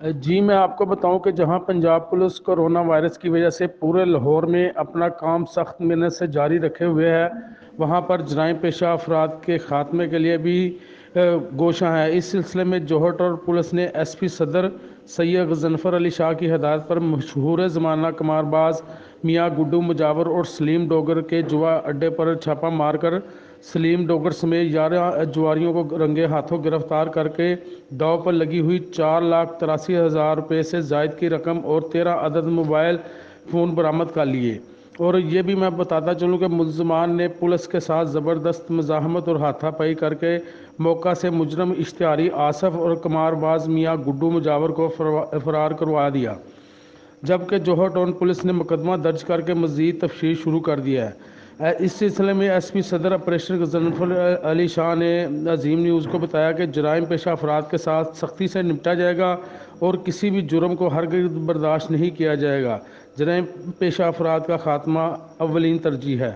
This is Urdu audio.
جی میں آپ کو بتاؤں کہ جہاں پنجاب پولیس کورونا وائرس کی وجہ سے پورے لاہور میں اپنا کام سخت محنت سے جاری رکھے ہوئے ہے، وہاں پر جرائم پیشہ افراد کے خاتمے کے لیے بھی گوشاں ہے۔ اس سلسلے میں جوہٹ اور پولیس نے ایس پی صدر سید غضنفر علی شاہ کی ہدایت پر مشہور زمانہ قمار باز میاں گڈو مجاور اور سلیم ڈوگر کے جوا اڈے پر چھاپہ مار کر سلیم ڈوگر سمیت 11 جواریوں کو رنگے ہاتھوں گرفتار کر کے داؤ پر لگی ہوئی 4,83,000 روپے سے زائد کی رقم اور 13 عدد موبائل فون برآمد کر لیے۔ اور یہ بھی میں بتاتا چلوں کہ ملزمان نے پولیس کے ساتھ زبردست مزاحمت اور ہاتھا پائی کر کے موقع سے مجرم اشتہاری آصف اور قمار باز میاں گڈو مجاور کو فرار کروا دیا، جبکہ جوہر ٹاؤن پولیس نے مقدمہ درج کر کے مزید تفتیش شروع کر دیا ہے۔ اس سلسلے میں ایس پی صدر آپریشن غضنفر علی شاہ نے عظیم نیوز کو بتایا کہ جرائم پیشہ افراد کے ساتھ سختی سے نمٹا جائے گا اور کسی بھی جرم کو ہرگز برداشت نہیں کیا جائے گا۔ جرائم پیشہ افراد کا خاتمہ اولین ترجیح ہے۔